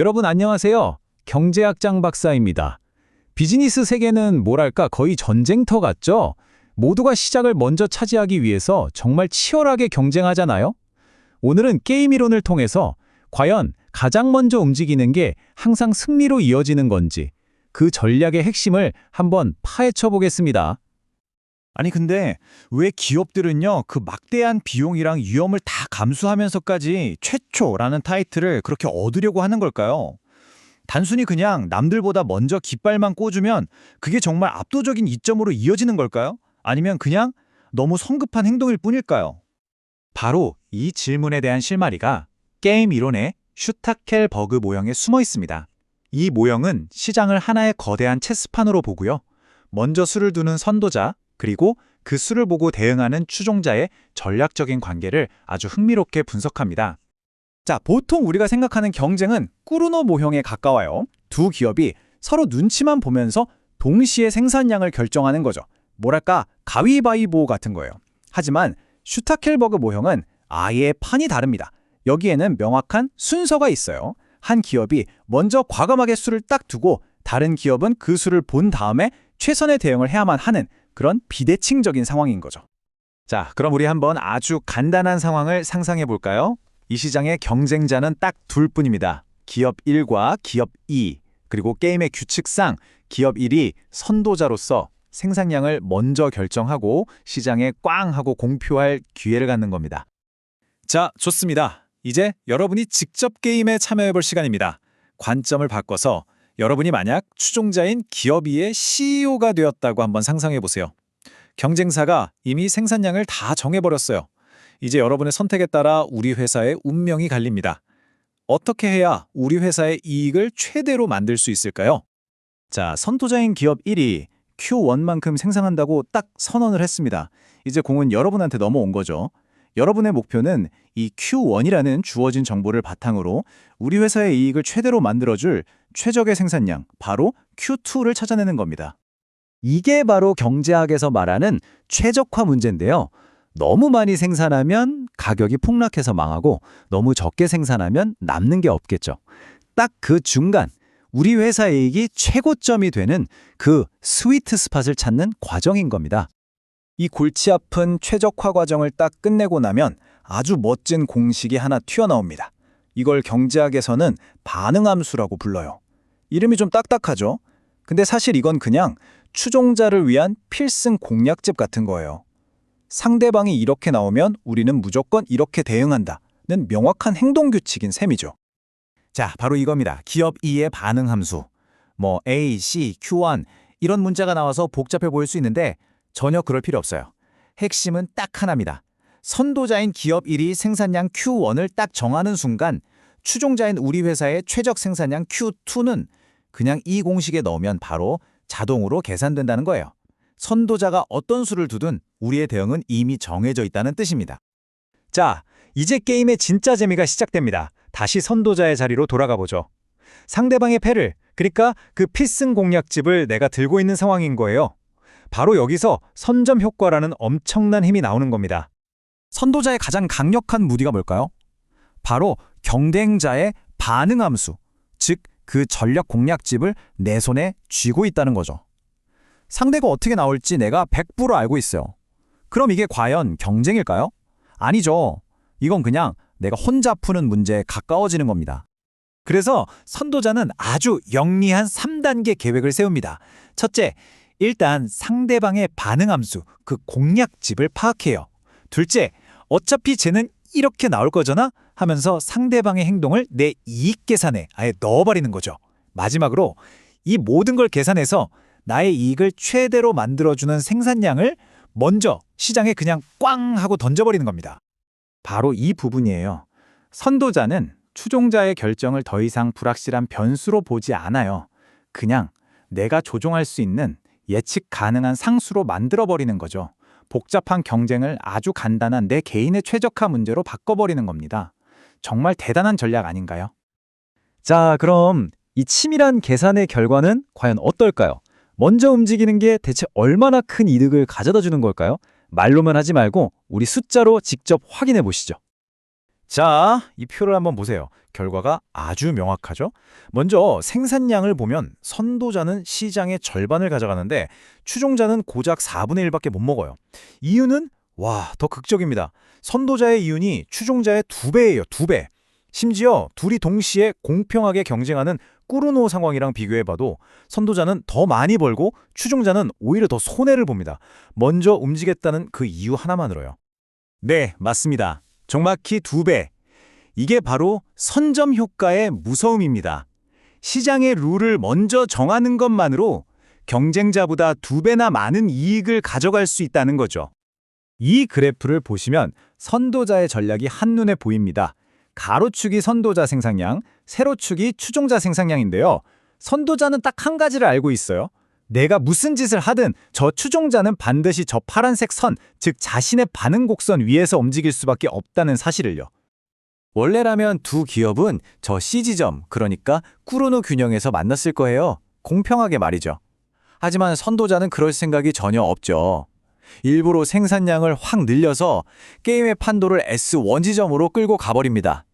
여러분 안녕하세요. 경제학장 박사입니다. 비즈니스 세계는 뭐랄까 거의 전쟁터 같죠? 모두가 시장을 먼저 차지하기 위해서 정말 치열하게 경쟁하잖아요? 오늘은 게임 이론을 통해서 과연 가장 먼저 움직이는 게 항상 승리로 이어지는 건지 그 전략의 핵심을 한번 파헤쳐 보겠습니다. 아니 근데 왜 기업들은요 그 막대한 비용이랑 위험을 다 감수하면서까지 최초라는 타이틀을 그렇게 얻으려고 하는 걸까요? 단순히 그냥 남들보다 먼저 깃발만 꽂으면 그게 정말 압도적인 이점으로 이어지는 걸까요? 아니면 그냥 너무 성급한 행동일 뿐일까요? 바로 이 질문에 대한 실마리가 게임 이론의 슈타켈버그 모형에 숨어 있습니다. 이 모형은 시장을 하나의 거대한 체스판으로 보고요. 먼저 수를 두는 선도자, 그리고 그 수를 보고 대응하는 추종자의 전략적인 관계를 아주 흥미롭게 분석합니다. 자, 보통 우리가 생각하는 경쟁은 꾸르노 모형에 가까워요. 두 기업이 서로 눈치만 보면서 동시에 생산량을 결정하는 거죠. 뭐랄까 가위바위보 같은 거예요. 하지만 슈타켈버그 모형은 아예 판이 다릅니다. 여기에는 명확한 순서가 있어요. 한 기업이 먼저 과감하게 수를 딱 두고 다른 기업은 그 수를 본 다음에 최선의 대응을 해야만 하는 그런 비대칭적인 상황인 거죠. 자, 그럼 우리 한번 아주 간단한 상황을 상상해 볼까요? 이 시장의 경쟁자는 딱 둘 뿐입니다. 기업 1과 기업 2, 그리고 게임의 규칙상 기업 1이 선도자로서 생산량을 먼저 결정하고 시장에 꽝 하고 공표할 기회를 갖는 겁니다. 자, 좋습니다. 이제 여러분이 직접 게임에 참여해 볼 시간입니다. 관점을 바꿔서 여러분이 만약 추종자인 기업 2의 CEO가 되었다고 한번 상상해 보세요. 경쟁사가 이미 생산량을 다 정해버렸어요. 이제 여러분의 선택에 따라 우리 회사의 운명이 갈립니다. 어떻게 해야 우리 회사의 이익을 최대로 만들 수 있을까요? 자, 선도자인 기업 1이 Q1만큼 생산한다고 딱 선언을 했습니다. 이제 공은 여러분한테 넘어온 거죠. 여러분의 목표는 이 Q1이라는 주어진 정보를 바탕으로 우리 회사의 이익을 최대로 만들어줄 최적의 생산량, 바로 Q2를 찾아내는 겁니다. 이게 바로 경제학에서 말하는 최적화 문제인데요. 너무 많이 생산하면 가격이 폭락해서 망하고 너무 적게 생산하면 남는 게 없겠죠. 딱 그 중간, 우리 회사의 이익이 최고점이 되는 그 스위트 스팟을 찾는 과정인 겁니다. 이 골치 아픈 최적화 과정을 딱 끝내고 나면 아주 멋진 공식이 하나 튀어나옵니다. 이걸 경제학에서는 반응함수라고 불러요. 이름이 좀 딱딱하죠? 근데 사실 이건 그냥 추종자를 위한 필승 공략집 같은 거예요. 상대방이 이렇게 나오면 우리는 무조건 이렇게 대응한다는 명확한 행동 규칙인 셈이죠. 자, 바로 이겁니다. 기업 2의 반응 함수. 뭐 A, C, Q1 이런 문자가 나와서 복잡해 보일 수 있는데 전혀 그럴 필요 없어요. 핵심은 딱 하나입니다. 선도자인 기업 1이 생산량 Q1을 딱 정하는 순간 추종자인 우리 회사의 최적 생산량 Q2는 그냥 이 공식에 넣으면 바로 자동으로 계산된다는 거예요. 선도자가 어떤 수를 두든 우리의 대응은 이미 정해져 있다는 뜻입니다. 자, 이제 게임의 진짜 재미가 시작됩니다. 다시 선도자의 자리로 돌아가 보죠. 상대방의 패를, 그러니까 그 필승 공략집을 내가 들고 있는 상황인 거예요. 바로 여기서 선점 효과라는 엄청난 힘이 나오는 겁니다. 선도자의 가장 강력한 무기가 뭘까요? 바로 경쟁자의 반응 함수, 즉 그 전략 공략집을 내 손에 쥐고 있다는 거죠. 상대가 어떻게 나올지 내가 100% 알고 있어요. 그럼 이게 과연 경쟁일까요? 아니죠. 이건 그냥 내가 혼자 푸는 문제에 가까워지는 겁니다. 그래서 선도자는 아주 영리한 3단계 계획을 세웁니다. 첫째, 일단 상대방의 반응 함수, 그 공략집을 파악해요. 둘째, 어차피 쟤는 이렇게 나올 거잖아 하면서 상대방의 행동을 내 이익 계산에 아예 넣어버리는 거죠. 마지막으로 이 모든 걸 계산해서 나의 이익을 최대로 만들어주는 생산량을 먼저 시장에 그냥 꽝 하고 던져버리는 겁니다. 바로 이 부분이에요. 선도자는 추종자의 결정을 더 이상 불확실한 변수로 보지 않아요. 그냥 내가 조종할 수 있는 예측 가능한 상수로 만들어버리는 거죠. 복잡한 경쟁을 아주 간단한 내 개인의 최적화 문제로 바꿔버리는 겁니다. 정말 대단한 전략 아닌가요? 자, 그럼 이 치밀한 계산의 결과는 과연 어떨까요? 먼저 움직이는 게 대체 얼마나 큰 이득을 가져다 주는 걸까요? 말로만 하지 말고 우리 숫자로 직접 확인해 보시죠. 자, 이 표를 한번 보세요. 결과가 아주 명확하죠? 먼저 생산량을 보면 선도자는 시장의 절반을 가져가는데 추종자는 고작 4분의 1밖에 못 먹어요. 이유는 더 극적입니다. 선도자의 이윤이 추종자의 2배예요, 2배. 심지어 둘이 동시에 공평하게 경쟁하는 꾸르노 상황이랑 비교해봐도 선도자는 더 많이 벌고 추종자는 오히려 더 손해를 봅니다. 먼저 움직였다는 그 이유 하나만으로요. 네, 맞습니다. 정확히 2배. 이게 바로 선점 효과의 무서움입니다. 시장의 룰을 먼저 정하는 것만으로 경쟁자보다 2배나 많은 이익을 가져갈 수 있다는 거죠. 이 그래프를 보시면 선도자의 전략이 한눈에 보입니다. 가로축이 선도자 생산량, 세로축이 추종자 생산량인데요. 선도자는 딱 한 가지를 알고 있어요. 내가 무슨 짓을 하든 저 추종자는 반드시 저 파란색 선, 즉 자신의 반응 곡선 위에서 움직일 수밖에 없다는 사실을요. 원래라면 두 기업은 저 C지점, 그러니까 꾸르노 균형에서 만났을 거예요. 공평하게 말이죠. 하지만 선도자는 그럴 생각이 전혀 없죠. 일부러 생산량을 확 늘려서 게임의 판도를 S1 지점으로 끌고 가버립니다.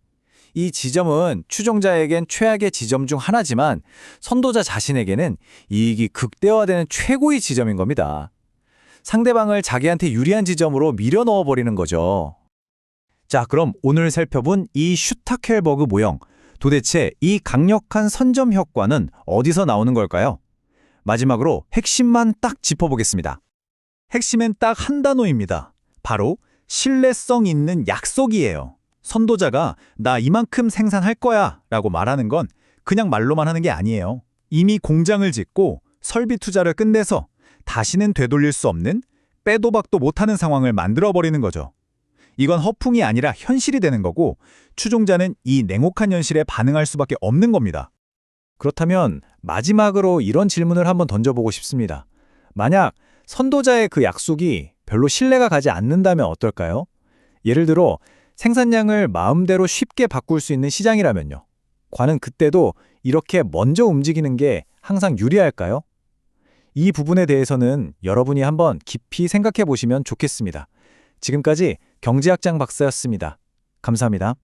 이 지점은 추종자에겐 최악의 지점 중 하나지만 선도자 자신에게는 이익이 극대화되는 최고의 지점인 겁니다. 상대방을 자기한테 유리한 지점으로 밀어 넣어버리는 거죠. 자, 그럼 오늘 살펴본 이 슈타켈버그 모형, 도대체 이 강력한 선점 효과는 어디서 나오는 걸까요? 마지막으로 핵심만 딱 짚어보겠습니다. 핵심은 딱 한 단어입니다. 바로 신뢰성 있는 약속이에요. 선도자가 나 이만큼 생산할 거야 라고 말하는 건 그냥 말로만 하는 게 아니에요. 이미 공장을 짓고 설비 투자를 끝내서 다시는 되돌릴 수 없는 빼도 박도 못하는 상황을 만들어버리는 거죠. 이건 허풍이 아니라 현실이 되는 거고 추종자는 이 냉혹한 현실에 반응할 수밖에 없는 겁니다. 그렇다면 마지막으로 이런 질문을 한번 던져보고 싶습니다. 만약 선도자의 그 약속이 별로 신뢰가 가지 않는다면 어떨까요? 예를 들어 생산량을 마음대로 쉽게 바꿀 수 있는 시장이라면요. 과연 그때도 이렇게 먼저 움직이는 게 항상 유리할까요? 이 부분에 대해서는 여러분이 한번 깊이 생각해 보시면 좋겠습니다. 지금까지 경제학장 박사였습니다. 감사합니다.